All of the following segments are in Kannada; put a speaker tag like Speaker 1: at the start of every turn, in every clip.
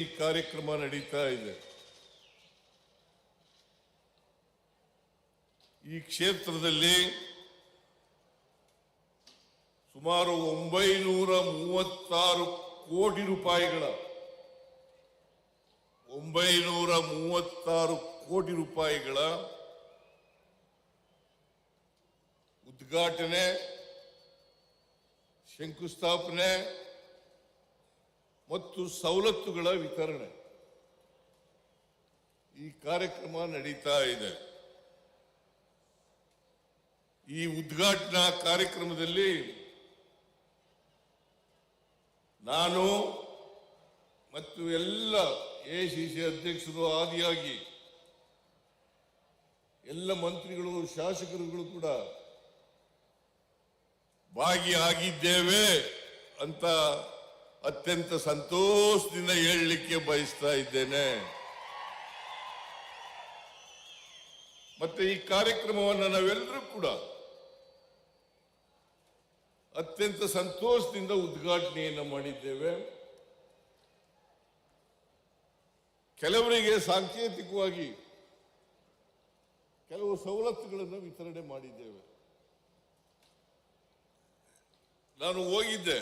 Speaker 1: ಈ ಕಾರ್ಯಕ್ರಮ ನಡೀತಾ ಇದೆ. ಈ ಕ್ಷೇತ್ರದಲ್ಲಿ ಸುಮಾರು 936 ಕೋಟಿ ರೂಪಾಯಿಗಳ 936 ಕೋಟಿ ರೂಪಾಯಿಗಳ ಉದ್ಘಾಟನೆ, ಶಂಕುಸ್ಥಾಪನೆ ಮತ್ತು ಸವಲತ್ತುಗಳ ವಿತರಣೆ ಈ ಕಾರ್ಯಕ್ರಮ ನಡೀತಾ ಇದೆ. ಈ ಉದ್ಘಾಟನಾ ಕಾರ್ಯಕ್ರಮದಲ್ಲಿ ನಾನು ಮತ್ತು ಎಲ್ಲ ಎಐಸಿಸಿ ಅಧ್ಯಕ್ಷರು ಆದಿಯಾಗಿ ಎಲ್ಲ ಮಂತ್ರಿಗಳು, ಶಾಸಕರುಗಳು ಕೂಡ ಭಾಗಿಯಾಗಿದ್ದೇವೆ ಅಂತ ಅತ್ಯಂತ ಸಂತೋಷದಿಂದ ಹೇಳಲಿಕ್ಕೆ ಬಯಸ್ತಾ ಇದ್ದೇನೆ. ಮತ್ತೆ ಈ ಕಾರ್ಯಕ್ರಮವನ್ನು ನಾವೆಲ್ಲರೂ ಕೂಡ ಅತ್ಯಂತ ಸಂತೋಷದಿಂದ ಉದ್ಘಾಟನೆಯನ್ನು ಮಾಡಿದ್ದೇವೆ. ಕೆಲವರಿಗೆ ಸಾಂಕೇತಿಕವಾಗಿ ಕೆಲವು ಸವಲತ್ತುಗಳನ್ನು ವಿತರಣೆ ಮಾಡಿದ್ದೇವೆ. ನಾನು ಹೋಗಿದ್ದೆ,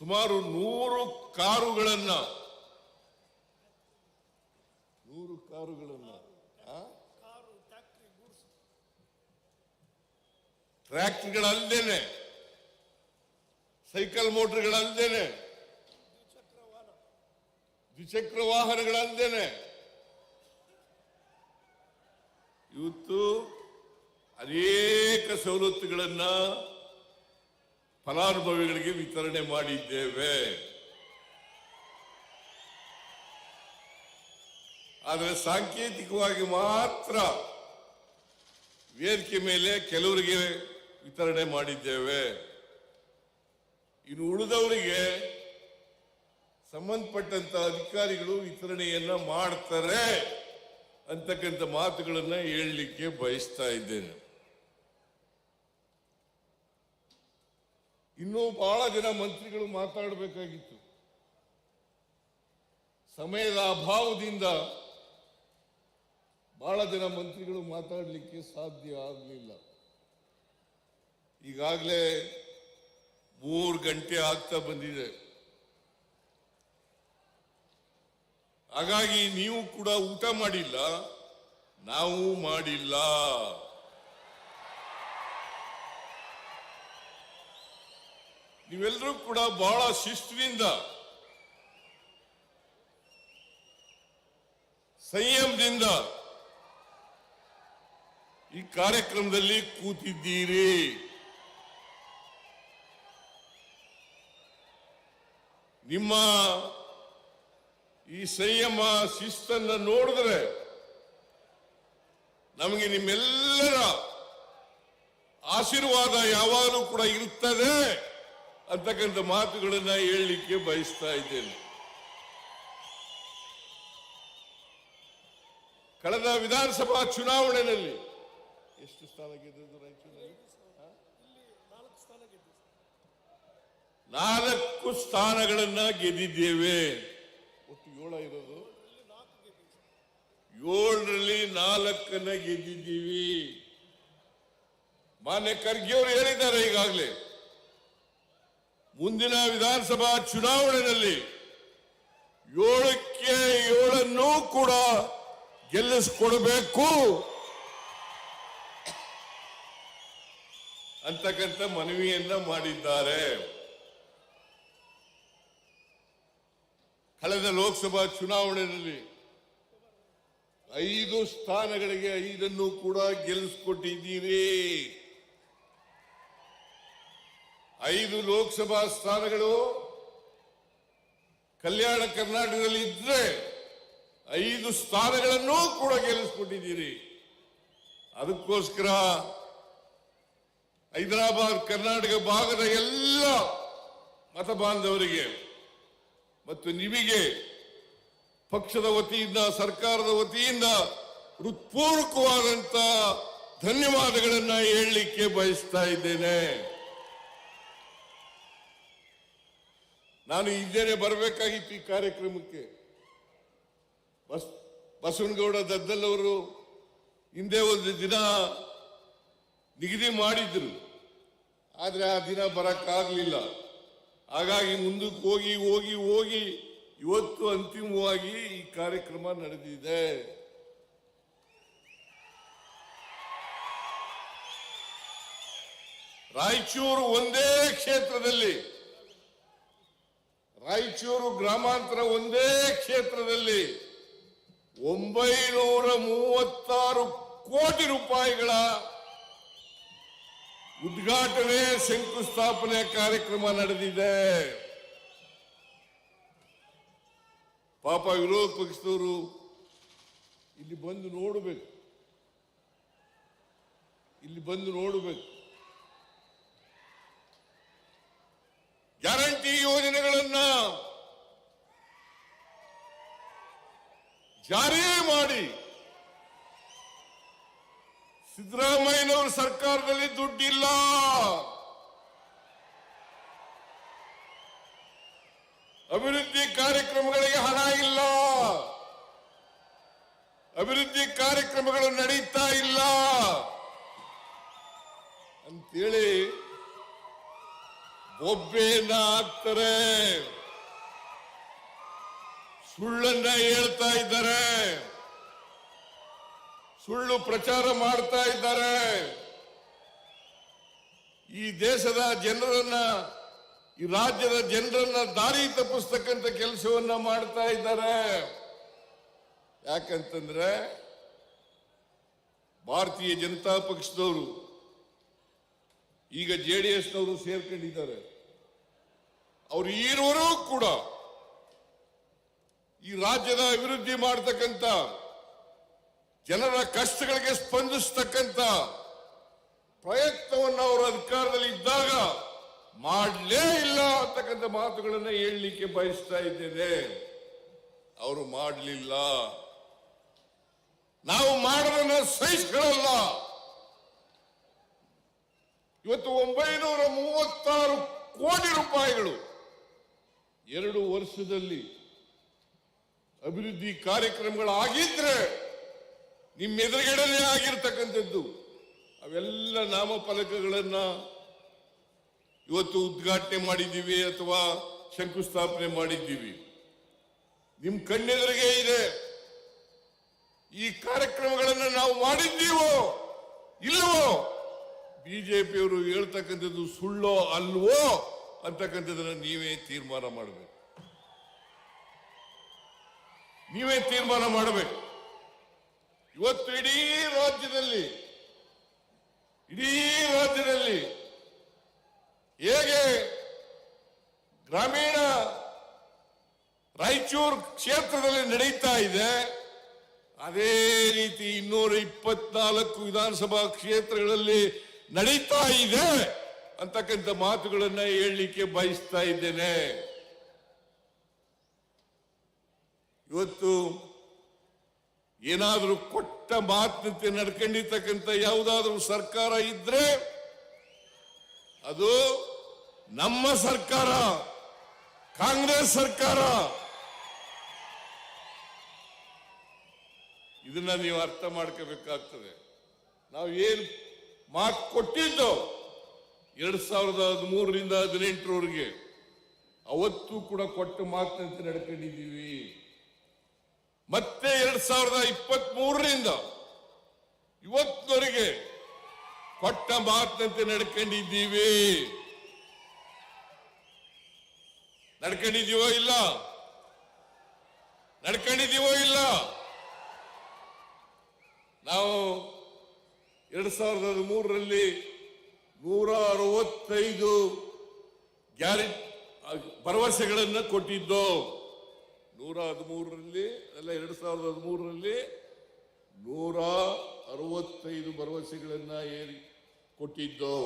Speaker 1: ಸುಮಾರು 100 ಕಾರುಗಳನ್ನ ಟ್ರ್ಯಾಕ್ಟರ್ಗಳಲ್ಲದೇನೆ, ಸೈಕಲ್ ಮೋಟರ್ಗಳಲ್ಲದೇನೆ, ದ್ವಿಚಕ್ರ ವಾಹನಗಳಲ್ಲದೇನೆ ಇವತ್ತು ಅನೇಕ ಸವಲತ್ತುಗಳನ್ನ ಫಲಾನುಭವಿಗಳಿಗೆ ವಿತರಣೆ ಮಾಡಿದ್ದೇವೆ. ಆದರೆ ಸಾಂಕೇತಿಕವಾಗಿ ಮಾತ್ರ ವೇದಿಕೆ ಮೇಲೆ ಕೆಲವರಿಗೆ ವಿತರಣೆ ಮಾಡಿದ್ದೇವೆ. ಇನ್ನು ಉಳಿದವರಿಗೆ ಸಂಬಂಧಪಟ್ಟಂತ ಅಧಿಕಾರಿಗಳು ವಿತರಣೆಯನ್ನ ಮಾಡ್ತಾರೆ ಅಂತಕ್ಕಂಥ ಮಾತುಗಳನ್ನ ಹೇಳಲಿಕ್ಕೆ ಬಯಸ್ತಾ ಇದ್ದೇನೆ. ಇನ್ನೂ ಬಹಳ ಜನ ಮಂತ್ರಿಗಳು ಮಾತಾಡಬೇಕಾಗಿತ್ತು. ಸಮಯದ ಅಭಾವದಿಂದ ಬಹಳ ಜನ ಮಂತ್ರಿಗಳು ಮಾತಾಡಲಿಕ್ಕೆ ಸಾಧ್ಯ ಆಗಲಿಲ್ಲ. ಈಗಾಗಲೇ 3 ಗಂಟೆ ಆಗ್ತಾ ಬಂದಿದೆ. ಹಾಗಾಗಿ ನೀವು ಕೂಡ ಊಟ ಮಾಡಿಲ್ಲ, ನಾವು ಮಾಡಿಲ್ಲ. ನೀವೆಲ್ಲರೂ ಕೂಡ ಬಹಳ ಶಿಸ್ತಿನಿಂದ, ಸಂಯಮದಿಂದ ಈ ಕಾರ್ಯಕ್ರಮದಲ್ಲಿ ಕೂತಿದ್ದೀರಿ. ನಿಮ್ಮ ಈ ಸಂಯಮ, ಶಿಸ್ತನ್ನು ನೋಡಿದ್ರೆ ನಮಗೆ ನಿಮ್ಮೆಲ್ಲರ ಆಶೀರ್ವಾದ ಯಾವಾಗಲೂ ಕೂಡ ಇರುತ್ತದೆ ಅಂತಕ್ಕಂಥ ಮಾತುಗಳನ್ನ ಹೇಳಲಿಕ್ಕೆ ಬಯಸ್ತಾ ಇದ್ದೇನೆ. ಕಳೆದ ವಿಧಾನಸಭಾ ಚುನಾವಣೆಯಲ್ಲಿ ಎಷ್ಟು ಸ್ಥಾನ ಗೆದ್ದಿದ್ದು ರಾಯಚೂರಿನಲ್ಲಿ? 4 ಸ್ಥಾನಗಳನ್ನ ಗೆದ್ದಿದ್ದೇವೆ. ಒಟ್ಟು 7 ಇರೋದು, 7ರಲ್ಲಿ 4 ಗೆದ್ದಿದ್ದೀವಿ. ಮಾನ್ಯ ಖರ್ಗೆ ಅವರು ಹೇಳಿದ್ದಾರೆ ಈಗಾಗಲೇ, ಮುಂದಿನ ವಿಧಾನಸಭಾ ಚುನಾವಣೆಯಲ್ಲಿ 7ಕ್ಕೆ 7 ಕೂಡ ಗೆಲ್ಲಿಸಿಕೊಡಬೇಕು ಅಂತಕ್ಕಂಥ ಮನವಿಯನ್ನ ಮಾಡಿದ್ದಾರೆ. ಕಳೆದ ಲೋಕಸಭಾ ಚುನಾವಣೆಯಲ್ಲಿ 5 ಸ್ಥಾನಗಳಿಗೆ 5 ಕೂಡ ಗೆಲ್ಲಿಸಿಕೊಟ್ಟಿದ್ದೀರಿ. 5 ಲೋಕಸಭಾ ಸ್ಥಾನಗಳು ಕಲ್ಯಾಣ ಕರ್ನಾಟಕದಲ್ಲಿ ಇದ್ರೆ 5 ಸ್ಥಾನಗಳನ್ನು ಕೂಡ ಗೆಲ್ಲಿಸಿಕೊಟ್ಟಿದ್ದೀರಿ. ಅದಕ್ಕೋಸ್ಕರ ಹೈದರಾಬಾದ್ ಕರ್ನಾಟಕ ಭಾಗದ ಎಲ್ಲ ಮತ ಬಾಂಧವರಿಗೆ ಮತ್ತು ನಿಮಗೆ ಪಕ್ಷದ ವತಿಯಿಂದ, ಸರ್ಕಾರದ ವತಿಯಿಂದ ಹೃತ್ಪೂರ್ವಕವಾದಂತ ಧನ್ಯವಾದಗಳನ್ನ ಹೇಳಲಿಕ್ಕೆ ಬಯಸ್ತಾ ಇದ್ದೇನೆ. ನಾನು ಇದ್ದೇನೆ ಬರಬೇಕಾಗಿತ್ತು ಈ ಕಾರ್ಯಕ್ರಮಕ್ಕೆ. ಬಸವನಗೌಡ ದದ್ದಲ್ ಅವರು ಹಿಂದೆ ಒಂದು ದಿನ ನಿಗದಿ ಮಾಡಿದ್ರು, ಆದ್ರೆ ಆ ದಿನ ಬರಕ್ಕಾಗಲಿಲ್ಲ. ಹಾಗಾಗಿ ಮುಂದಕ್ಕೆ ಹೋಗಿ ಹೋಗಿ ಹೋಗಿ ಇವತ್ತು ಅಂತಿಮವಾಗಿ ಈ ಕಾರ್ಯಕ್ರಮ ನಡೆದಿದೆ. ರಾಯಚೂರು ಒಂದೇ ಕ್ಷೇತ್ರದಲ್ಲಿ, ರಾಯಚೂರು ಗ್ರಾಮಾಂತರ ಒಂದೇ ಕ್ಷೇತ್ರದಲ್ಲಿ 936 ಕೋಟಿ ರೂಪಾಯಿಗಳ ಉದ್ಘಾಟನೆ ಶಂಕುಸ್ಥಾಪನೆ ಕಾರ್ಯಕ್ರಮ ನಡೆದಿದೆ. ಪಾಪ ವಿರೋಧ ಪಕ್ಷದವರು ಇಲ್ಲಿ ಬಂದು ನೋಡಬೇಕು, ಇಲ್ಲಿ ಬಂದು ನೋಡಬೇಕು. ಗ್ಯಾರಂಟಿ ಯೋಜನೆಗಳನ್ನ ಜಾರಿ ಮಾಡಿ ಸಿದ್ದರಾಮಯ್ಯನವರ ಸರ್ಕಾರದಲ್ಲಿ ದುಡ್ಡಿಲ್ಲ, ಅಭಿವೃದ್ಧಿ ಕಾರ್ಯಕ್ರಮಗಳಿಗೆ ಹಣ ಇಲ್ಲ, ಅಭಿವೃದ್ಧಿ ಕಾರ್ಯಕ್ರಮಗಳು ನಡೀತಾ ಇಲ್ಲ ಅಂತೇಳಿ ಬೊಬ್ಬೆಯನ್ನ ಹಾಕ್ತಾರೆ, ಸುಳ್ಳನ್ನ ಹೇಳ್ತಾ ಇದ್ದಾರೆ, ಸುಳ್ಳು ಪ್ರಚಾರ ಮಾಡ್ತಾ ಇದ್ದಾರೆ. ಈ ದೇಶದ ಜನರನ್ನ, ಈ ರಾಜ್ಯದ ಜನರನ್ನ ದಾರಿ ತಪ್ಪಿಸ್ತಕ್ಕಂಥ ಕೆಲಸವನ್ನ ಮಾಡ್ತಾ ಇದ್ದಾರೆ. ಯಾಕಂತಂದ್ರೆ ಭಾರತೀಯ ಜನತಾ ಪಕ್ಷದವರು ಈಗ ಜೆಡಿಎಸ್ನವರು ಸೇರ್ಕೊಂಡಿದ್ದಾರೆ. ಅವರು ಈರುವರೂ ಕೂಡ ಈ ರಾಜ್ಯದ ಅಭಿವೃದ್ಧಿ ಮಾಡತಕ್ಕಂಥ, ಜನರ ಕಷ್ಟಗಳಿಗೆ ಸ್ಪಂದಿಸತಕ್ಕಂಥ ಪ್ರಯತ್ನವನ್ನು ಅವರು ಅಧಿಕಾರದಲ್ಲಿ ಇದ್ದಾಗ ಮಾಡಲೇ ಇಲ್ಲ ಅಂತಕ್ಕಂಥ ಮಾತುಗಳನ್ನು ಹೇಳಲಿಕ್ಕೆ ಬಯಸ್ತಾ ಇದ್ದೇನೆ. ಅವರು ಮಾಡಲಿಲ್ಲ, ನಾವು ಮಾಡೋದನ್ನ ಸಹಿಸ್ಕೊಳ್ಳಲ್ಲ. ಇವತ್ತು 936 ಕೋಟಿ ರೂಪಾಯಿಗಳು 2 ವರ್ಷದಲ್ಲಿ ಅಭಿವೃದ್ಧಿ ಕಾರ್ಯಕ್ರಮಗಳಾಗಿದ್ರೆ ನಿಮ್ಮ ಎದುರುಗಡೆನೇ ಆಗಿರ್ತಕ್ಕಂಥದ್ದು. ಅವೆಲ್ಲ ನಾಮಫಲಕಗಳನ್ನ ಇವತ್ತು ಉದ್ಘಾಟನೆ ಮಾಡಿದ್ದೀವಿ ಅಥವಾ ಶಂಕುಸ್ಥಾಪನೆ ಮಾಡಿದ್ದೀವಿ, ನಿಮ್ಮ ಕಣ್ಣೆದುರಿಗೆ ಇದೆ. ಈ ಕಾರ್ಯಕ್ರಮಗಳನ್ನು ನಾವು ಮಾಡಿದ್ದೀವೋ ಇಲ್ಲವೋ, ಬಿಜೆಪಿಯವರು ಹೇಳ್ತಕ್ಕಂಥದ್ದು ಸುಳ್ಳೋ ಅಲ್ವೋ ಅಂತಕ್ಕಂಥದ್ದನ್ನ ನೀವೇ ತೀರ್ಮಾನ ಮಾಡಬೇಕು, ನೀವೇ ತೀರ್ಮಾನ ಮಾಡಬೇಕು. ಇವತ್ತು ಇಡೀ ರಾಜ್ಯದಲ್ಲಿ ಹೇಗೆ ಗ್ರಾಮೀಣ ರಾಯಚೂರು ಕ್ಷೇತ್ರದಲ್ಲಿ ನಡೀತಾ ಇದೆ, ಅದೇ ರೀತಿ 224 ವಿಧಾನಸಭಾ ಕ್ಷೇತ್ರಗಳಲ್ಲಿ ನಡೀತಾ ಇದೆ ಅಂತಕ್ಕಂಥ ಮಾತುಗಳನ್ನ ಹೇಳಲಿಕ್ಕೆ ಬಯಸ್ತಾ ಇದ್ದೇನೆ. ಇವತ್ತು ಏನಾದರೂ ಕೊಟ್ಟ ಮಾತಿನಂತೆ ನಡ್ಕೊಂಡಿರ್ತಕ್ಕಂಥ ಯಾವುದಾದ್ರೂ ಸರ್ಕಾರ ಇದ್ರೆ ಅದು ನಮ್ಮ ಸರ್ಕಾರ, ಕಾಂಗ್ರೆಸ್ ಸರ್ಕಾರ. ಇದನ್ನ ನೀವು ಅರ್ಥ ಮಾಡ್ಕೋಬೇಕಾಗ್ತದೆ. ನಾವು ಏನು ಮಾತು ಕೊಟ್ಟಿದ್ದು 2013ರಿಂದ 2018ರವರೆಗೆ, ಅವತ್ತು ಕೂಡ ಕೊಟ್ಟ ಮಾತಿನಂತೆ ನಡ್ಕೊಂಡಿದ್ದೀವಿ. ಮತ್ತೆ 2023ರಿಂದ ಇವತ್ತಿನವರೆಗೆ ಕೊಟ್ಟ ಮಾತಿನಂತೆ ನಡ್ಕೊಂಡಿದ್ದೀವಿ. ನಡ್ಕೊಂಡಿದ್ದೀವೋ ಇಲ್ಲ? ನಡ್ಕೊಂಡಿದ್ದೀವೋ ಇಲ್ಲ? ನಾವು 2013ರಲ್ಲಿ 165 ಗ್ಯಾರಂಟಿ ಭರವಸೆಗಳನ್ನು ಕೊಟ್ಟಿದ್ದು. 113ರಲ್ಲಿ ಅಲ್ಲ, 2013ರಲ್ಲಿ 165 ಭರವಸೆಗಳನ್ನ ಕೊಟ್ಟಿದ್ದು.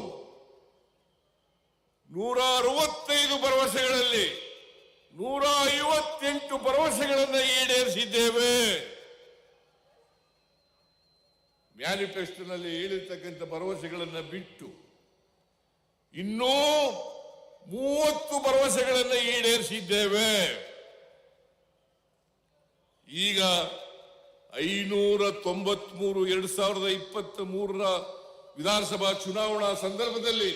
Speaker 1: 165 ಭರವಸೆಗಳಲ್ಲಿ 158 ಭರವಸೆಗಳನ್ನು ಈಡೇರಿಸಿದ್ದೇವೆ. ಮ್ಯಾನಿಫೆಸ್ಟೋನಲ್ಲಿ ಹೇಳಿರ್ತಕ್ಕಂಥ ಭರವಸೆಗಳನ್ನು ಬಿಟ್ಟು ಇನ್ನೂ 30 ಭರವಸೆಗಳನ್ನು ಈಡೇರಿಸಿದ್ದೇವೆ. ಈಗ 593 2023ರ ವಿಧಾನಸಭಾ ಚುನಾವಣಾ ಸಂದರ್ಭದಲ್ಲಿ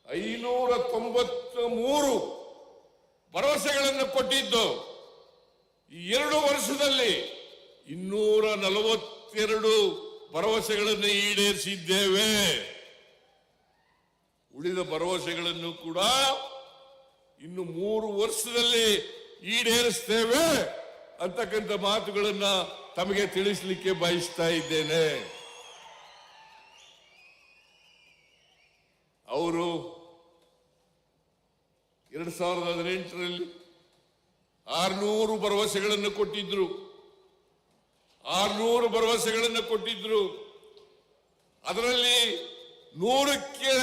Speaker 1: 593 ಭರವಸೆಗಳನ್ನು ಕೊಟ್ಟಿದ್ದು ಈ 2 ವರ್ಷದಲ್ಲಿ 242 ಭರವಸೆಗಳನ್ನು ಈಡೇರಿಸಿದ್ದೇವೆ. ಉಳಿದ ಭರವಸೆಗಳನ್ನು ಕೂಡ ಇನ್ನು 3 ವರ್ಷದಲ್ಲಿ ಈಡೇರಿಸ್ತೇವೆ ಅಂತಕ್ಕಂಥ ಮಾತುಗಳನ್ನ ತಮಗೆ ತಿಳಿಸಲಿಕ್ಕೆ ಬಯಸ್ತಾ ಇದ್ದೇನೆ. ಅವರು 2018ರಲ್ಲಿ 600 ಭರವಸೆಗಳನ್ನು ಕೊಟ್ಟಿದ್ರು. 600 ಭರವಸೆಗಳನ್ನು ಕೊಟ್ಟಿದ್ರು. ಅದರಲ್ಲಿ 100ಕ್ಕೆ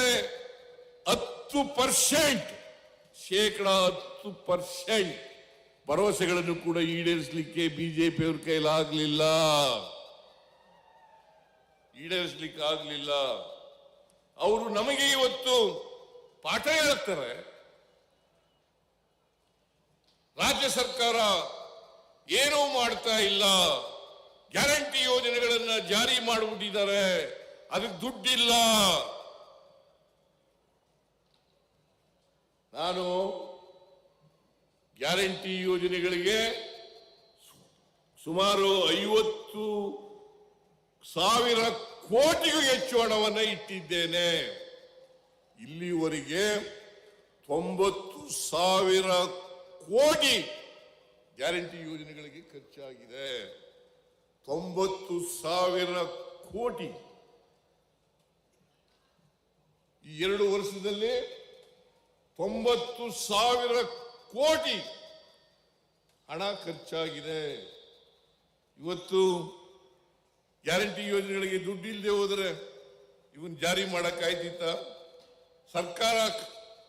Speaker 1: 10% ಶೇಕಡ 10% ಭರವಸೆಗಳನ್ನು ಕೂಡ ಈಡೇರಿಸಲಿಕ್ಕೆ ಬಿಜೆಪಿಯವರ ಕೈಲಾಗಲಿಲ್ಲ. ಈಡೇರಿಸಲಿಕ್ಕೆ ಆಗಲಿಲ್ಲ. ಅವರು ನಮಗೆ ಇವತ್ತು ಪಾಠ ಹೇಳ್ತಾರೆ. ರಾಜ್ಯ ಸರ್ಕಾರ ಏನೂ ಮಾಡ್ತಾ ಇಲ್ಲ, ಗ್ಯಾರಂಟಿ ಯೋಜನೆಗಳನ್ನ ಜಾರಿ ಮಾಡಿಬಿಟ್ಟಿದ್ದಾರೆ, ಅದಕ್ಕೆ ದುಡ್ಡಿಲ್ಲ. ನಾನು ಗ್ಯಾರಂಟಿ ಯೋಜನೆಗಳಿಗೆ ಸುಮಾರು 50,000 ಕೋಟಿಗೂ ಹೆಚ್ಚು ಹಣವನ್ನು ಇಟ್ಟಿದ್ದೇನೆ. ಇಲ್ಲಿವರೆಗೆ 90,000 ಕೋಟಿ ಗ್ಯಾರಂಟಿ ಯೋಜನೆಗಳಿಗೆ ಖರ್ಚಾಗಿದೆ. 90,000 ಕೋಟಿ ಈ 2 ವರ್ಷದಲ್ಲಿ 90,000 ಕೋಟಿ ಹಣ ಖರ್ಚಾಗಿದೆ. ಇವತ್ತು ಗ್ಯಾರಂಟಿ ಯೋಜನೆಗಳಿಗೆ ದುಡ್ಡು ಇಲ್ಲದೆ ಹೋದರೆ ಇವನ್ ಜಾರಿ ಮಾಡಕ್ಕಾಯ್ತಿತ್ತ? ಸರ್ಕಾರ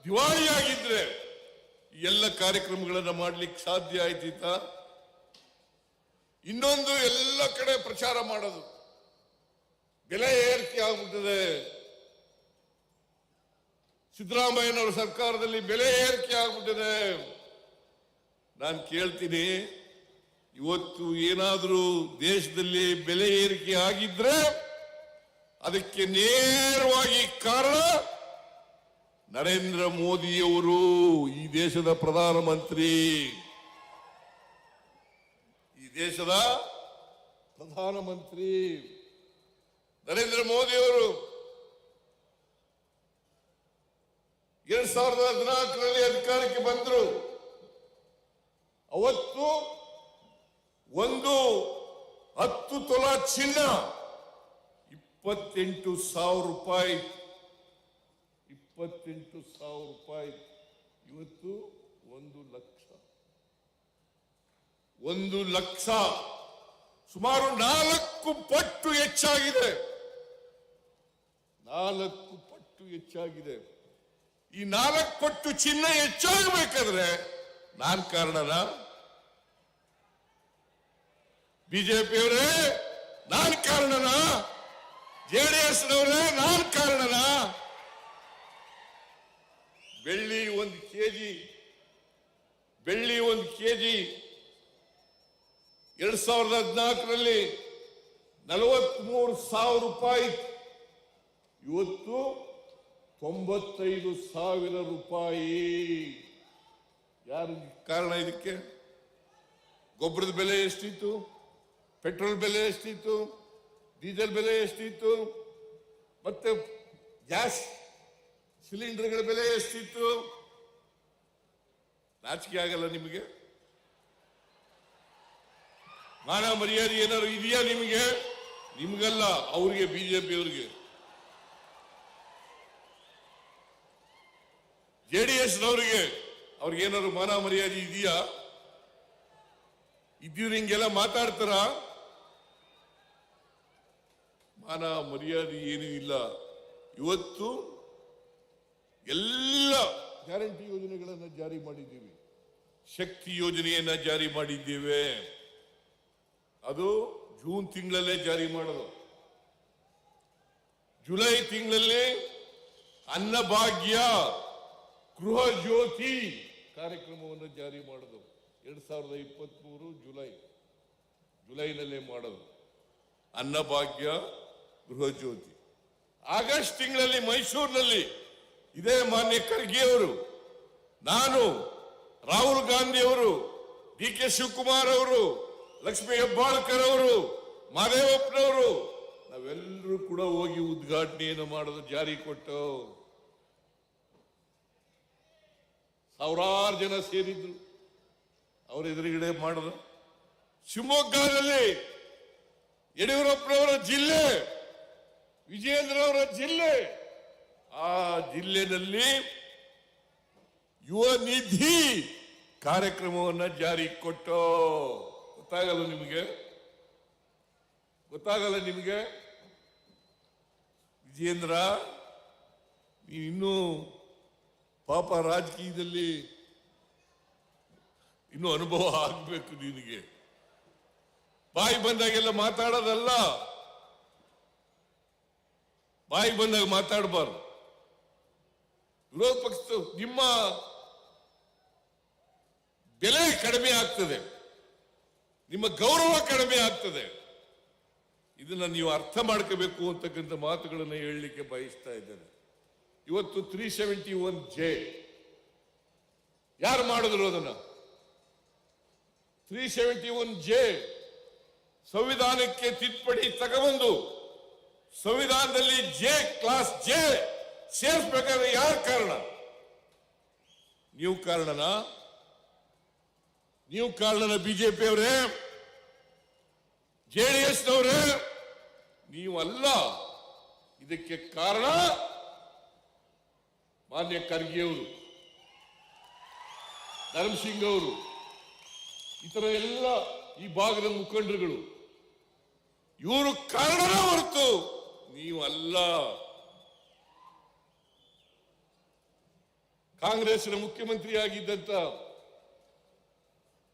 Speaker 1: ದಿವಾಳಿಯಾಗಿದ್ರೆ ಈ ಎಲ್ಲ ಕಾರ್ಯಕ್ರಮಗಳನ್ನು ಮಾಡ್ಲಿಕ್ಕೆ ಸಾಧ್ಯ ಆಯ್ತಿತ್ತ? ಇನ್ನೊಂದು ಎಲ್ಲ ಕಡೆ ಪ್ರಚಾರ ಮಾಡೋದು, ಬೆಲೆ ಏರಿಕೆ ಆಗ್ಬಿಟ್ಟಿದೆ, ಸಿದ್ದರಾಮಯ್ಯನವರ ಸರ್ಕಾರದಲ್ಲಿ ಬೆಲೆ ಏರಿಕೆ ಆಗ್ಬಿಟ್ಟಿದೆ. ನಾನು ಕೇಳ್ತೀನಿ, ಇವತ್ತು ಏನಾದರೂ ದೇಶದಲ್ಲಿ ಬೆಲೆ ಏರಿಕೆ ಆಗಿದ್ರೆ ಅದಕ್ಕೆ ನೇರವಾಗಿ ಕಾರಣ ನರೇಂದ್ರ ಮೋದಿಯವರು, ಈ ದೇಶದ ಪ್ರಧಾನಮಂತ್ರಿ. ಈ ದೇಶದ ಪ್ರಧಾನಮಂತ್ರಿ ನರೇಂದ್ರ ಮೋದಿಯವರು 2014ರಲ್ಲಿ ಅಧಿಕಾರಕ್ಕೆ ಬಂದರು. ಅವತ್ತು 10 ತೊಲಾ ಚಿನ್ನ 28,000 ರೂಪಾಯಿ. 28,000 ರೂಪಾಯಿ. ಇವತ್ತು 1 ಲಕ್ಷ. 1 ಲಕ್ಷ, ಸುಮಾರು 4 ಪಟ್ಟು ಹೆಚ್ಚಾಗಿದೆ. 4 ಪಟ್ಟು ಹೆಚ್ಚಾಗಿದೆ. ಈ 4 ಪಟ್ಟು ಚಿನ್ನ ಹೆಚ್ಚಾಗಬೇಕಾದ್ರೆ ನಾನ್ ಕಾರಣನ? ಬಿಜೆಪಿಯವರೇ ನಾನ್ ಕಾರಣನ? ಜೆಡಿಎಸ್ನವರೇ ನಾನ್ ಕಾರಣನ? ಬೆಳ್ಳಿ 1 ಕೆಜಿ 2014ರಲ್ಲಿ 43,000 ರೂಪಾಯಿ. ಇವತ್ತು 95,000 ರೂಪಾಯಿ. ಯಾರು ಕಾರಣ ಇದಕ್ಕೆ? ಗೊಬ್ಬರದ ಬೆಲೆ ಎಷ್ಟಿತ್ತು? ಪೆಟ್ರೋಲ್ ಬೆಲೆ ಎಷ್ಟಿತ್ತು? ಡೀಸೆಲ್ ಬೆಲೆ ಎಷ್ಟಿತ್ತು? ಮತ್ತೆ ಗ್ಯಾಸ್ ಸಿಲಿಂಡರ್ಗಳ ಬೆಲೆ ಎಷ್ಟಿತ್ತು? ನಾಚಿಕೆ ಆಗಲ್ಲ ನಿಮಗೆ? ಮಾನ ಮರ್ಯಾದೆ ಏನಾದ್ರು ಇದೆಯಾ ನಿಮಗೆ? ನಿಮ್ಗಲ್ಲ, ಅವ್ರಿಗೆ, ಬಿಜೆಪಿಯವರಿಗೆ. ಜೆಡಿಎಸ್ನವರಿಗೆ ಅವ್ರಿಗೇನಾದ್ರು ಮಾನ ಮರ್ಯಾದೆ ಇದೆಯಾ? ಇದ್ದೀವ್ರು ಹಿಂಗೆಲ್ಲ ಮಾತಾಡ್ತಾರ? ಮಾನ ಮರ್ಯಾದೆ ಏನೂ ಇಲ್ಲ. ಇವತ್ತು ಎಲ್ಲ ಗ್ಯಾರಂಟಿ ಯೋಜನೆಗಳನ್ನು ಜಾರಿ ಮಾಡಿದ್ದೀವಿ. ಶಕ್ತಿ ಯೋಜನೆಯನ್ನ ಜಾರಿ ಮಾಡಿದ್ದೇವೆ. ಅದು ಜೂನ್ ತಿಂಗಳಲ್ಲೇ ಜಾರಿ ಮಾಡೋದು. ಜುಲೈ ತಿಂಗಳಲ್ಲಿ ಅನ್ನಭಾಗ್ಯ ಗೃಹ ಜ್ಯೋತಿ ಕಾರ್ಯಕ್ರಮವನ್ನು ಜಾರಿ ಮಾಡೋದು 2023 ಜುಲೈನಲ್ಲೇ ಮಾಡೋದು. ಅನ್ನಭಾಗ್ಯ, ಗೃಹ ಜ್ಯೋತಿ. ಆಗಸ್ಟ್ ತಿಂಗಳಲ್ಲಿ ಮೈಸೂರಿನಲ್ಲಿ ಇದೇ ಮಾನ್ಯ ಖರ್ಗೆ ಅವರು, ನಾನು, ರಾಹುಲ್ ಗಾಂಧಿ ಅವರು, DK ಶಿವಕುಮಾರ್ ಅವರು, ಲಕ್ಷ್ಮೀ ಹೆಬ್ಬಾಳ್ಕರ್ ಅವರು, ಮಾದೇವಪ್ಪನವರು ನಾವೆಲ್ಲರೂ ಕೂಡ ಹೋಗಿ ಉದ್ಘಾಟನೆಯನ್ನು ಮಾಡೋದು, ಜಾರಿ ಕೊಟ್ಟು ಸಾವಿರಾರು ಜನ ಸೇರಿದ್ರು. ಅವರ ಎದುರುಗಡೆ ಮಾಡೋದು. ಶಿವಮೊಗ್ಗದಲ್ಲಿ ಯಡಿಯೂರಪ್ಪನವರ ಜಿಲ್ಲೆ, ವಿಜಯೇಂದ್ರ ಅವರ ಜಿಲ್ಲೆ, ಆ ಜಿಲ್ಲೆಯಲ್ಲಿ ಯುವ ನಿಧಿ ಕಾರ್ಯಕ್ರಮವನ್ನ ಜಾರಿ ಕೊಟ್ಟು. ಗೊತ್ತಾಗಲ್ಲ ನಿಮಗೆ ವಿಜಯೇಂದ್ರ, ಇನ್ನೂ ಪಾಪ ರಾಜಕೀಯದಲ್ಲಿ ಇನ್ನೂ ಅನುಭವ ಆಗ್ಬೇಕು ನಿನಗೆ. ಬಾಯಿ ಬಂದಾಗೆಲ್ಲ ಮಾತಾಡೋದಲ್ಲ, ಬಾಯಿ ಬಂದಾಗ ಮಾತಾಡಬಾರ್ದು. ವಿರೋಧ ಪಕ್ಷ ನಿಮ್ಮ ಬೆಲೆ ಕಡಿಮೆ ಆಗ್ತದೆ, ನಿಮ್ಮ ಗೌರವ ಕಡಿಮೆ ಆಗ್ತದೆ. ಇದನ್ನ ನೀವು ಅರ್ಥ ಮಾಡ್ಕೋಬೇಕು ಅಂತಕ್ಕಂಥ ಮಾತುಗಳನ್ನು ಹೇಳಲಿಕ್ಕೆ ಬಯಸ್ತಾ ಇದ್ದೇನೆ. ಇವತ್ತು 371J ಯಾರು ಮಾಡಿದ್ರು ಅದನ್ನ? 371J ಸಂವಿಧಾನಕ್ಕೆ ತಿದ್ದುಪಡಿ ತಗೊಂಡು ಸಂವಿಧಾನದಲ್ಲಿ ಕ್ಲಾಸ್ ಜೆ ಸೇರಿಸಬೇಕಾದ್ರೆ ಯಾರು ಕಾರಣ? ನೀವು ಕಾರಣನಾ? ಬಿಜೆಪಿ ಅವರೇ, JDS ನವರೇ, ನೀವಲ್ಲ. ಇದಕ್ಕೆ ಕಾರಣ ಮಾನ್ಯ ಖರ್ಗೆ ಅವರು, ಧರ್ಮಸಿಂಗ್ ಅವರು, ಇತರ ಎಲ್ಲ ಈ ಭಾಗದ ಮುಖಂಡರುಗಳು. ಇವರು ಕಾರಣ ಹೊರತು ನೀವು ಅಲ್ಲ. ಕಾಂಗ್ರೆಸ್ನ ಮುಖ್ಯಮಂತ್ರಿಯಾಗಿದ್ದಂತ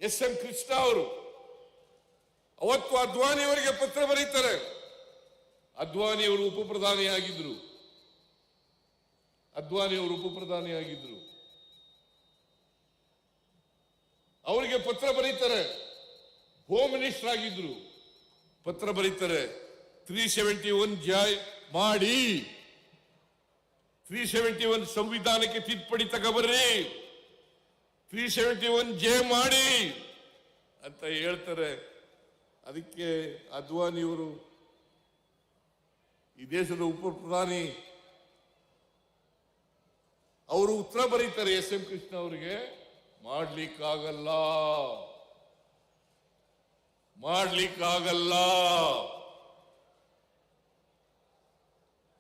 Speaker 1: SM ಕೃಷ್ಣ ಅವರು ಅವತ್ತು ಅದ್ವಾನಿ ಅವರಿಗೆ ಪತ್ರ ಬರೀತಾರೆ. ಅದ್ವಾನಿ ಅವರು ಉಪಪ್ರಧಾನಿಯಾಗಿದ್ರು. ಅವರಿಗೆ ಪತ್ರ ಬರೀತಾರೆ. ಹೋಮ್ ಮಿನಿಸ್ಟರ್ ಆಗಿದ್ರು. ಪತ್ರ ಬರೀತಾರೆ, 371J ಮಾಡಿ, 371 ಸಂವಿಧಾನಕ್ಕೆ ತಿದ್ದುಪಡಿ ತಗೋಬರ್ರಿ, 371J ಮಾಡಿ ಅಂತ ಹೇಳ್ತಾರೆ. ಅದಕ್ಕೆ ಅದ್ವಾನಿಯವರು, ಈ ದೇಶದ ಉಪ ಪ್ರಧಾನಿ, ಅವರು ಉತ್ತರ ಬರೀತಾರೆ SM ಕೃಷ್ಣ ಅವರಿಗೆ, ಮಾಡ್ಲಿಕ್ಕಾಗಲ್ಲ.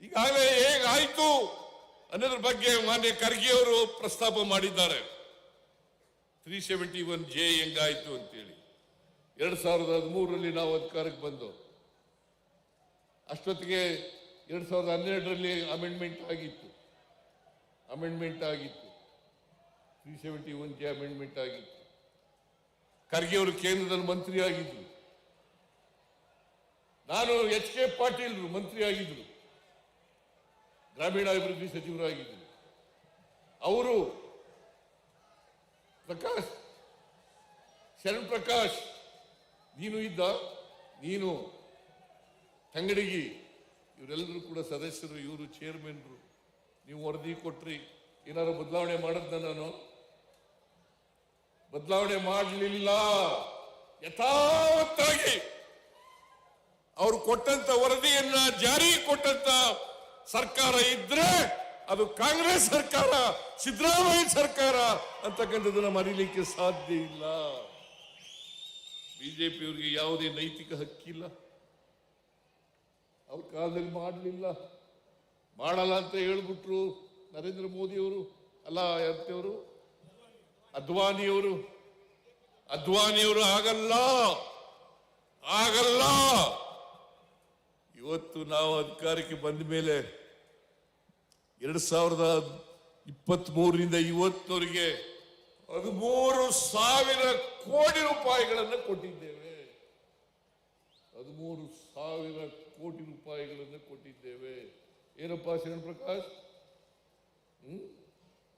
Speaker 1: ಈಗಾಗಲೇ ಹೇಗಾಯ್ತು ಅನ್ನೋದ್ರ ಬಗ್ಗೆ ಮಾನ್ಯ ಖರ್ಗೆ ಅವರು ಪ್ರಸ್ತಾಪ ಮಾಡಿದ್ದಾರೆ. 371J ಹೆಂಗಾಯ್ತು ಅಂತೇಳಿ 2013ರಲ್ಲಿ ನಾವು ಅಧಿಕಾರಕ್ಕೆ ಬಂದು, ಅಷ್ಟೊತ್ತಿಗೆ 2012ರಲ್ಲಿ ಅಮೆಂಡ್ಮೆಂಟ್ ಆಗಿತ್ತು. 371J ಅಮೆಂಡ್ಮೆಂಟ್ ಆಗಿತ್ತು. ಖರ್ಗೆ ಅವರು ಕೇಂದ್ರದಲ್ಲಿ ಮಂತ್ರಿ ಆಗಿದ್ರು. ನಾನು HK ಪಾಟೀಲ್ ಮಂತ್ರಿ ಆಗಿದ್ರು, ಗ್ರಾಮೀಣಾಭಿವೃದ್ಧಿ ಸಚಿವರಾಗಿದ್ದರು. ಅವರು ಶರಣ್ ಪ್ರಕಾಶ್, ನೀನು ತಂಗಡಿಗಿ, ಇವರೆಲ್ಲರೂ ಕೂಡ ಸದಸ್ಯರು, ಇವರು ಚೇರ್ಮನ್ರು. ನೀವು ವರದಿ ಕೊಟ್ರಿ, ಏನಾದ್ರು ಬದಲಾವಣೆ ಮಾಡದ್ನ? ನಾನು ಬದಲಾವಣೆ ಮಾಡಲಿಲ್ಲ. ಯಥಾವತ್ತಾಗಿ ಅವರು ಕೊಟ್ಟಂತ ವರದಿಯನ್ನ ಜಾರಿ ಕೊಟ್ಟಂತ ಸರ್ಕಾರ ಇದ್ರೆ ಅದು ಕಾಂಗ್ರೆಸ್ ಸರ್ಕಾರ, ಸಿದ್ದರಾಮಯ್ಯ ಸರ್ಕಾರ ಅಂತಕ್ಕಂಥದ್ದನ್ನ ಮರೀಲಿಕ್ಕೆ ಸಾಧ್ಯ ಇಲ್ಲ. ಬಿಜೆಪಿಯವರಿಗೆ ಯಾವುದೇ ನೈತಿಕ ಹಕ್ಕಿಲ್ಲ. ಅವ್ರ ಕಾಲದಲ್ಲಿ ಮಾಡಲಿಲ್ಲ, ಮಾಡಲ್ಲ ಅಂತ ಹೇಳ್ಬಿಟ್ರು ನರೇಂದ್ರ ಮೋದಿ ಅವರು, ಅಲ್ಲ ಎಂತವರು, ಅದ್ವಾನಿಯವರು. ಆಗಲ್ಲ. ಇವತ್ತು ನಾವು ಅಧಿಕಾರಕ್ಕೆ ಬಂದ ಮೇಲೆ 2023ರಿಂದ ಇವತ್ತವರೆಗೆ 13,000 ಕೋಟಿ ರೂಪಾಯಿಗಳನ್ನು ಕೊಟ್ಟಿದ್ದೇವೆ. 13,000 ಕೋಟಿ ರೂಪಾಯಿಗಳನ್ನು ಕೊಟ್ಟಿದ್ದೇವೆ. ಏನಪ್ಪಾ ಶರಣ್ ಪ್ರಕಾಶ್,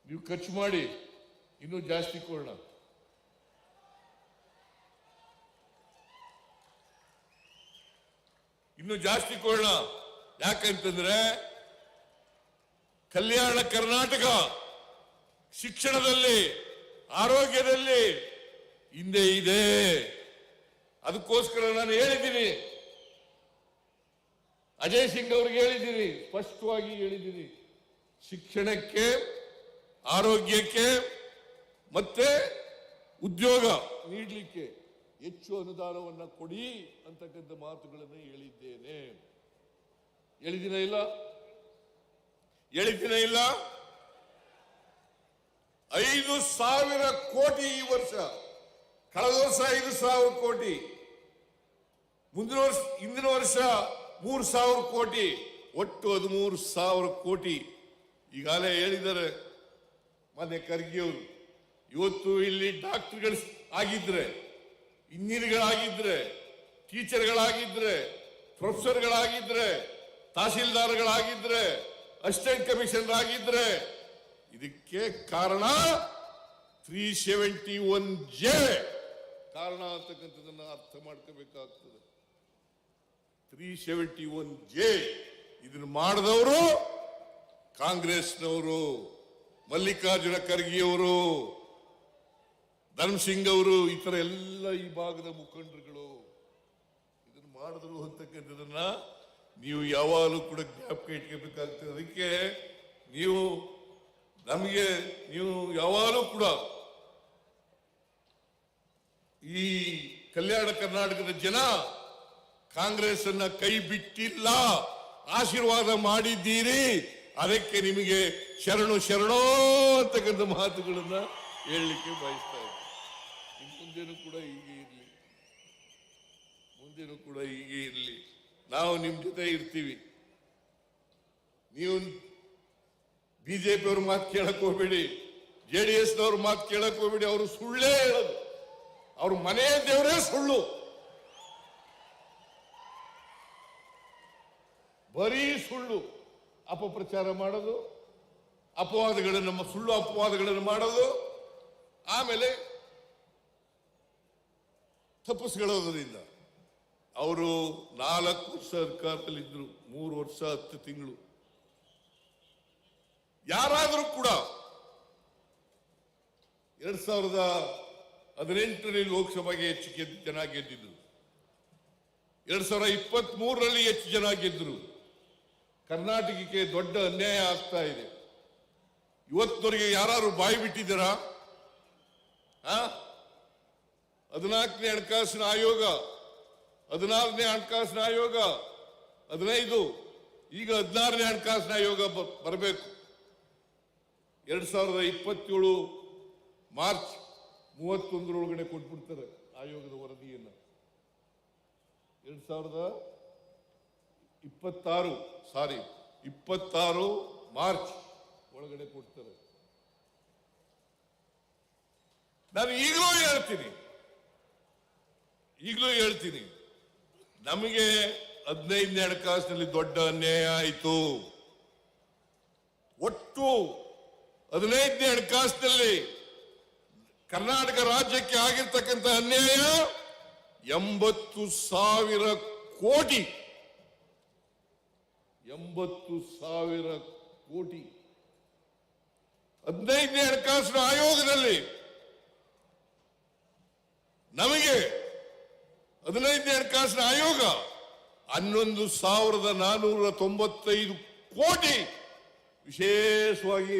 Speaker 1: ನೀವು ಖರ್ಚು ಮಾಡಿ ಇನ್ನೂ ಜಾಸ್ತಿ ಕೊಡೋಣ. ಇನ್ನೂ ಜಾಸ್ತಿ ಕೊಡೋಣ. ಯಾಕಂತಂದ್ರೆ ಕಲ್ಯಾಣ ಕರ್ನಾಟಕ ಶಿಕ್ಷಣದಲ್ಲಿ, ಆರೋಗ್ಯದಲ್ಲಿ ಹಿಂದೆ ಇದೆ. ಅದಕ್ಕೋಸ್ಕರ ನಾನು ಹೇಳಿದ್ದೀನಿ, ಅಜಯ್ ಸಿಂಗ್ ಅವ್ರಿಗೆ ಹೇಳಿದ್ದೀನಿ, ಸ್ಪಷ್ಟವಾಗಿ ಹೇಳಿದ್ದೀನಿ, ಶಿಕ್ಷಣಕ್ಕೆ, ಆರೋಗ್ಯಕ್ಕೆ ಮತ್ತೆ ಉದ್ಯೋಗ ನೀಡಲಿಕ್ಕೆ ಹೆಚ್ಚು ಅನುದಾನವನ್ನು ಕೊಡಿ ಅಂತಕ್ಕಂಥ ಮಾತುಗಳನ್ನು ಹೇಳಿದ್ದೇನೆ. ಹೇಳಿದಿನ ಇಲ್ಲ? ಹೇಳಿದಿನ ಇಲ್ಲ? 5,000 ಕೋಟಿ ಈ ವರ್ಷ. ಕಳೆದ ವರ್ಷ 5,000 ಕೋಟಿ, ಮುಂದಿನ ವರ್ಷ, ಹಿಂದಿನ ವರ್ಷ 3,000 ಕೋಟಿ, ಒಟ್ಟು 13,000 ಕೋಟಿ. ಈಗಾಗಲೇ ಹೇಳಿದ್ದಾರೆ ಮಾನ್ಯ ಖರ್ಗೆ ಅವರು. ಇವತ್ತು ಇಲ್ಲಿ ಡಾಕ್ಟರ್ಗಳು ಆಗಿದ್ರೆ, ಇಂಜಿನಿಯರ್ಗಳಾಗಿದ್ರೆ, ಟೀಚರ್ಗಳಾಗಿದ್ರೆ, ಪ್ರೊಫೆಸರ್ಗಳಾಗಿದ್ರೆ, ತಹಸೀಲ್ದಾರ್ಗಳಾಗಿದ್ರೆ, ಅಸಿಸ್ಟೆಂಟ್ ಕಮಿಷನರ್ ಆಗಿದ್ರೆ, ಇದಕ್ಕೆ ಕಾರಣ 371J ಕಾರಣ ಅಂತಕ್ಕಂಥದ್ದನ್ನ ಅರ್ಥ ಮಾಡ್ಕೋಬೇಕಾಗ್ತದೆ. 371J ಇದನ್ನು ಮಾಡಿದವರು ಕಾಂಗ್ರೆಸ್ನವರು, ಮಲ್ಲಿಕಾರ್ಜುನ ಖರ್ಗೆಯವರು, ಧರ್ಮಸಿಂಗ್ ಅವರು, ಈ ತರ ಎಲ್ಲ ಈ ಭಾಗದ ಮುಖಂಡರುಗಳು ಇದನ್ನು ಮಾಡಿದ್ರು ಅಂತಕ್ಕಂಥದನ್ನ ನೀವು ಯಾವಾಗಲೂ ಕೂಡ ಜ್ಞಾಪಕ ಇಟ್ಕೋಬೇಕಾಗ್ತದೆ. ಅದಕ್ಕೆ ನೀವು ಯಾವಾಗಲೂ ಕೂಡ ಈ ಕಲ್ಯಾಣ ಕರ್ನಾಟಕದ ಜನ ಕಾಂಗ್ರೆಸ್ ಅನ್ನ ಕೈ ಬಿಟ್ಟಿಲ್ಲ, ಆಶೀರ್ವಾದ ಮಾಡಿದ್ದೀರಿ. ಅದಕ್ಕೆ ನಿಮಗೆ ಶರಣು ಶರಣೋ ಅಂತಕ್ಕಂಥ ಮಾತುಗಳನ್ನ ಹೇಳಲಿಕ್ಕೆ ಬಯಸ್ತಾ ಇದ್ದೀನಿ. ಮುಂದೇನು ಕೂಡ ಹೀಗೆ ಇರಲಿ, ಮುಂದೇನು ಕೂಡ ಹೀಗೆ ಇರಲಿ. ನಾವು ನಿಮ್ ಜೊತೆ ಇರ್ತೀವಿ. ನೀವು ಬಿಜೆಪಿ ಅವ್ರ ಮಾತು ಕೇಳಕ್ ಹೋಗ್ಬೇಡಿ, JDS ನವ್ರ ಮಾತು ಕೇಳಕ್ ಹೋಗ್ಬೇಡಿ. ಅವರು ಸುಳ್ಳೇ ಹೇಳೋದು, ಅವ್ರ ಮನೆಯ ದೇವರೇ ಸುಳ್ಳು, ಬರೀ ಸುಳ್ಳು ಅಪಪ್ರಚಾರ ಮಾಡೋದು, ಅಪವಾದಗಳನ್ನು, ಸುಳ್ಳು ಅಪವಾದಗಳನ್ನು ಮಾಡೋದು, ಆಮೇಲೆ ತಪ್ಪಿಸ್ಕೊಳ್ಳೋದ್ರಿಂದ. ಅವರು 4 ವರ್ಷ ಅಧಿಕಾರದಲ್ಲಿದ್ದರು, 3 ವರ್ಷ 10 ತಿಂಗಳು. ಯಾರಾದರೂ ಕೂಡ 2018ರಲ್ಲಿ ಲೋಕಸಭೆಗೆ ಹೆಚ್ಚು ಜನ ಗೆದ್ದಿದ್ರು, 2023ರಲ್ಲಿ ಹೆಚ್ಚು ಜನ ಗೆದ್ದರು. ಕರ್ನಾಟಕಕ್ಕೆ ದೊಡ್ಡ ಅನ್ಯಾಯ ಆಗ್ತಾ ಇದೆ. ಇವತ್ತವರೆಗೆ ಯಾರು ಬಾಯಿ ಬಿಟ್ಟಿದ್ದೀರಾ? 14ನೇ ಹಣಕಾಸಿನ ಆಯೋಗ, 14ನೇ ಹಣಕಾಸಿನ ಆಯೋಗ, 15, ಈಗ 16ನೇ ಹಣಕಾಸಿನ ಆಯೋಗ ಬರಬೇಕು. 2027 ಮಾರ್ಚ್ 31 ಕೊಟ್ಬಿಡ್ತಾರೆ ಆಯೋಗದ ವರದಿಯನ್ನು. 2026 ಮಾರ್ಚ್ ಒಳಗಡೆ ಕೊಡ್ತಾರೆ. ನಾನು ಈಗಲೂ ಹೇಳ್ತೀನಿ, ನಮಗೆ 15ನೇ ಹಣಕಾಸಿನಲ್ಲಿ ದೊಡ್ಡ ಅನ್ಯಾಯ ಆಯಿತು. ಒಟ್ಟು 15ನೇ ಹಣಕಾಸಿನಲ್ಲಿ ಕರ್ನಾಟಕ ರಾಜ್ಯಕ್ಕೆ ಆಗಿರ್ತಕ್ಕಂಥ ಅನ್ಯಾಯ 80,000 ಕೋಟಿ. 80,000 ಕೋಟಿ 15ನೇ ಹಣಕಾಸಿನ ಆಯೋಗದಲ್ಲಿ ನಮಗೆ 15ನೇ ಹಣಕಾಸಿನ ಆಯೋಗ 11,495 ಕೋಟಿ ವಿಶೇಷವಾಗಿ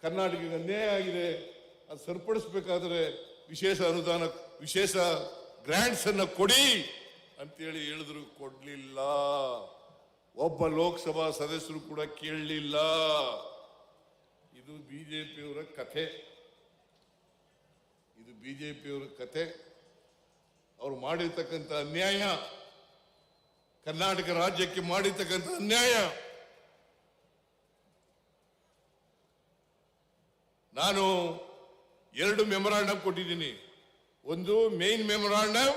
Speaker 1: ಕರ್ನಾಟಕಕ್ಕೆ ಅನ್ಯಾಯ ಆಗಿದೆ. ಅದು ಸರಿಪಡಿಸಬೇಕಾದ್ರೆ ವಿಶೇಷ ಅನುದಾನ, ವಿಶೇಷ ಗ್ರಾಂಟ್ಸ್ ಅನ್ನ ಕೊಡಿ ಅಂತೇಳಿ ಹೇಳಿದ್ರು, ಕೊಡ್ಲಿಲ್ಲ. ಒಬ್ಬ ಲೋಕಸಭಾ ಸದಸ್ಯರು ಕೂಡ ಕೇಳಲಿಲ್ಲ. ಇದು ಬಿಜೆಪಿಯವರ ಕಥೆ, ಇದು ಬಿಜೆಪಿಯವರ ಕಥೆ. ಅವ್ರು ಮಾಡಿರ್ತಕ್ಕಂಥ ಅನ್ಯಾಯ, ಕರ್ನಾಟಕ ರಾಜ್ಯಕ್ಕೆ ಮಾಡಿರ್ತಕ್ಕಂಥ ಅನ್ಯಾಯ. ನಾನು 2 ಮೆಮೊರಾಂಡಮ್ ಕೊಟ್ಟಿದ್ದೀನಿ. ಒಂದು ಮೇನ್ ಮೆಮೊರಾಂಡಮ್,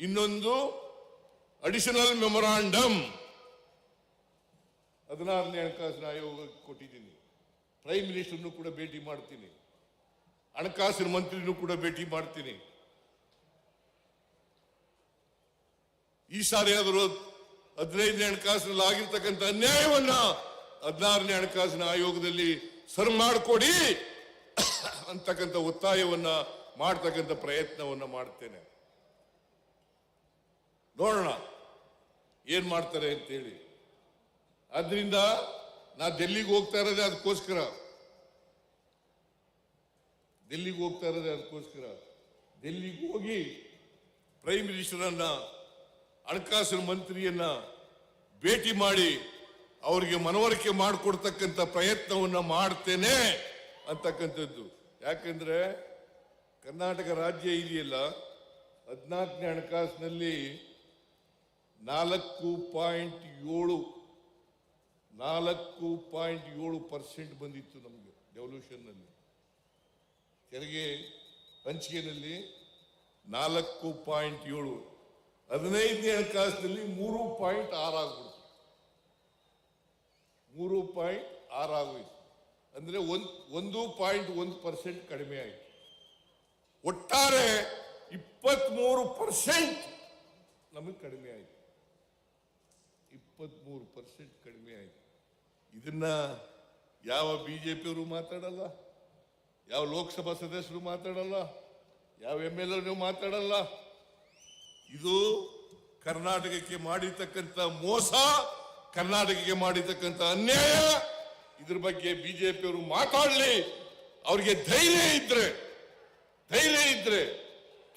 Speaker 1: ಇನ್ನೊಂದು ಅಡಿಷನಲ್ ಮೆಮೊರಾಂಡಮ್ 16ನೇ ಹಣಕಾಸಿನ ಆಯೋಗಕ್ಕೆ ಕೊಟ್ಟಿದ್ದೀನಿ. ಪ್ರೈಮ್ ಮಿನಿಸ್ಟರ್ನು ಕೂಡ ಭೇಟಿ ಮಾಡ್ತೀನಿ, ಹಣಕಾಸಿನ ಮಂತ್ರಿನೂ ಕೂಡ ಭೇಟಿ ಮಾಡ್ತೀನಿ. ಈ ಸಾರಿ ಆದರೂ 15ನೇ ಹಣಕಾಸಿನಲ್ಲಿ ಆಗಿರ್ತಕ್ಕಂಥ ಅನ್ಯಾಯವನ್ನ 16ನೇ ಹಣಕಾಸಿನ ಆಯೋಗದಲ್ಲಿ ಸರಿ ಮಾಡಿಕೊಡಿ ಅಂತಕ್ಕಂಥ ಒತ್ತಾಯವನ್ನ ಮಾಡ್ತಕ್ಕಂಥ ಪ್ರಯತ್ನವನ್ನ ಮಾಡ್ತೇನೆ. ನೋಡೋಣ ಏನ್ ಮಾಡ್ತಾರೆ ಅಂತೇಳಿ. ಆದ್ರಿಂದ ನಾ ಡೆಲ್ಲಿಗೆ ಹೋಗ್ತಾ ಇರೋದೇ ಅದಕ್ಕೋಸ್ಕರ. ಡೆಲ್ಲಿಗೆ ಹೋಗಿ ಪ್ರೈಮ್ ಮಿನಿಸ್ಟರನ್ನ, ಹಣಕಾಸಿನ ಮಂತ್ರಿಯನ್ನ ಭೇಟಿ ಮಾಡಿ ಅವರಿಗೆ ಮನವರಿಕೆ ಮಾಡಿಕೊಡ್ತಕ್ಕಂಥ ಪ್ರಯತ್ನವನ್ನ ಮಾಡ್ತೇನೆ ಅಂತಕ್ಕಂಥದ್ದು. ಯಾಕಂದ್ರೆ ಕರ್ನಾಟಕ ರಾಜ್ಯ ಇದೆಯಲ್ಲ, 14ನೇ ಹಣಕಾಸಿನಲ್ಲಿ 4.7% ಬಂದಿತ್ತು ನಮಗೆ ಡೆವಲ್ಯೂಷನ್ ನಲ್ಲಿ. ತೆರಿಗೆ ಹಂಚಿಕೆನಲ್ಲಿ 4.7, 15ನೇ ಹಣಕಾಸಿನಲ್ಲಿ 3.6 ಆಗ್ಬಿಡ್ತು. 3.6 ಆಗೋಯ್ತು. ಅಂದ್ರೆ 1.1% ಕಡಿಮೆ ಆಯಿತು. ಒಟ್ಟಾರೆ 23% ನಮಗೆ ಕಡಿಮೆ ಆಯಿತು. 23% ಕಡಿಮೆ ಆಯಿತು. ಇದನ್ನ ಯಾವ ಬಿಜೆಪಿಯವರು ಮಾತಾಡಲ್ಲ, ಯಾವ ಲೋಕಸಭಾ ಸದಸ್ಯರು ಮಾತಾಡಲ್ಲ, ಯಾವ MLA ಮಾತಾಡಲ್ಲ. ಇದು ಕರ್ನಾಟಕಕ್ಕೆ ಮಾಡಿರ್ತಕ್ಕಂಥ ಮೋಸ, ಕರ್ನಾಟಕಕ್ಕೆ ಮಾಡಿರ್ತಕ್ಕಂಥ ಅನ್ಯಾಯ. ಇದ್ರ ಬಗ್ಗೆ ಬಿಜೆಪಿಯವರು ಮಾತಾಡಲಿ. ಅವರಿಗೆ ಧೈರ್ಯ ಇದ್ರೆ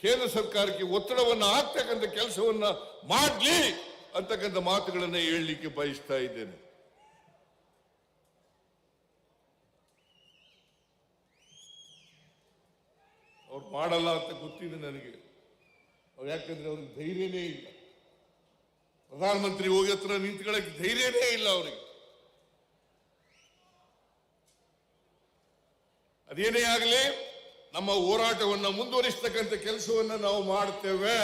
Speaker 1: ಕೇಂದ್ರ ಸರ್ಕಾರಕ್ಕೆ ಒತ್ತಡವನ್ನ ಹಾಕ್ತಕ್ಕಂಥ ಕೆಲಸವನ್ನ ಮಾಡಲಿ ಅಂತಕ್ಕಂಥ ಮಾತುಗಳನ್ನ ಹೇಳಲಿಕ್ಕೆ ಬಯಸ್ತಾ ಇದ್ದೇನೆ. ಅವ್ರು ಮಾಡಲ್ಲ ಅಂತ ಗೊತ್ತಿದೆ ನನಗೆ. ಯಾಕಂದ್ರೆ ಅವ್ರಿಗೆ ಧೈರ್ಯನೇ ಇಲ್ಲ. ಪ್ರಧಾನಮಂತ್ರಿ ಹೋಗಿ ಹತ್ರ ನಿಂತ್ಕೊಳ್ಳಕ್ಕೆ ಧೈರ್ಯನೇ ಇಲ್ಲ ಅವರಿಗೆ. ಅದೇನೇ ಆಗಲಿ, ನಮ್ಮ ಹೋರಾಟವನ್ನು ಮುಂದುವರಿಸತಕ್ಕಂಥ ಕೆಲಸವನ್ನು ನಾವು ಮಾಡ್ತೇವೆ.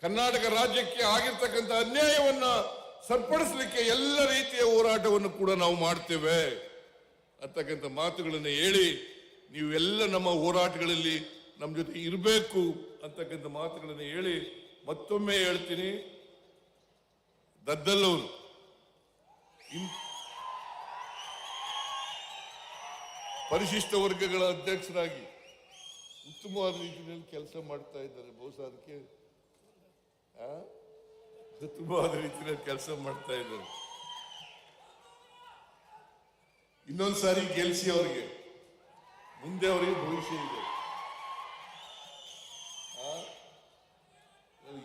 Speaker 1: ಕರ್ನಾಟಕ ರಾಜ್ಯಕ್ಕೆ ಆಗಿರ್ತಕ್ಕಂಥ ಅನ್ಯಾಯವನ್ನ ಸರಿಪಡಿಸಲಿಕ್ಕೆ ಎಲ್ಲ ರೀತಿಯ ಹೋರಾಟವನ್ನು ಕೂಡ ನಾವು ಮಾಡ್ತೇವೆ ಅಂತಕ್ಕಂಥ ಮಾತುಗಳನ್ನು ಹೇಳಿ, ನೀವೆಲ್ಲ ನಮ್ಮ ಹೋರಾಟಗಳಲ್ಲಿ ನಮ್ಮ ಜೊತೆ ಇರಬೇಕು ಅಂತಕ್ಕಂಥ ಮಾತುಗಳನ್ನು ಹೇಳಿ ಮತ್ತೊಮ್ಮೆ ಹೇಳ್ತೀನಿ, ದದ್ದಲ್ಲವರು ಪರಿಶಿಷ್ಟ ವರ್ಗಗಳ ಅಧ್ಯಕ್ಷರಾಗಿ ಉತ್ತಮವಾದ ರೀತಿಯಲ್ಲಿ ಕೆಲಸ ಮಾಡ್ತಾ ಇದ್ದಾರೆ. ಬಹುಶಃ ಅದಕ್ಕೆ ಉತ್ತಮವಾದ ರೀತಿಯಲ್ಲಿ ಕೆಲಸ ಮಾಡ್ತಾ ಇದ್ದಾರೆ. ಇನ್ನೊಂದ್ಸಾರಿ ಗೆಲ್ಸಿ, ಅವರಿಗೆ ಮುಂದೆ ಅವರಿಗೆ ಭವಿಷ್ಯ ಇದೆ.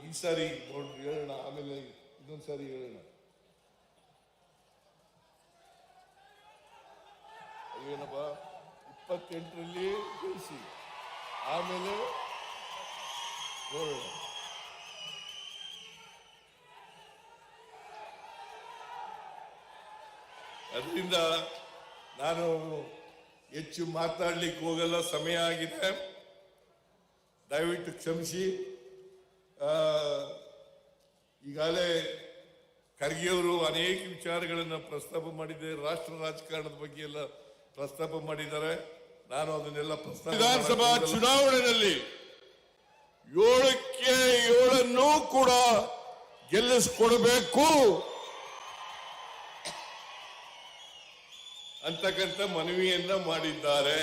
Speaker 1: ಈ ಸಾರಿ ನೋಡ್ರಿ ಹೇಳೋಣ, ಆಮೇಲೆ ಇನ್ನೊಂದ್ಸಾರಿ ಹೇಳೋಣ. ಏನಪ್ಪ 28ರಲ್ಲಿ ಗೆಲ್ಸಿ, ಆಮೇಲೆ ನೋಡೋಣ. ಅದರಿಂದ ನಾನು ಹೆಚ್ಚು ಮಾತಾಡ್ಲಿಕ್ಕೆ ಹೋಗಲ್ಲ, ಸಮಯ ಆಗಿದೆ, ದಯವಿಟ್ಟು ಕ್ಷಮಿಸಿ. ಈಗಾಗಲೇ ಖರ್ಗೆಯವರು ಅನೇಕ ವಿಚಾರಗಳನ್ನು ಪ್ರಸ್ತಾಪ ಮಾಡಿದ್ದಾರೆ, ರಾಷ್ಟ್ರ ರಾಜಕಾರಣದ ಬಗ್ಗೆ ಎಲ್ಲ ಪ್ರಸ್ತಾಪ ಮಾಡಿದ್ದಾರೆ. ನಾನು ಅದನ್ನೆಲ್ಲ ಪ್ರಸ್ತಾಪ ವಿಧಾನಸಭಾ ಚುನಾವಣೆಯಲ್ಲಿ 7ಕ್ಕೆ 7 ಕೂಡ ಗೆಲ್ಲಿಸಿಕೊಡಬೇಕು ಅಂತಕ್ಕಂಥ ಮನವಿಯನ್ನ ಮಾಡಿದ್ದಾರೆ.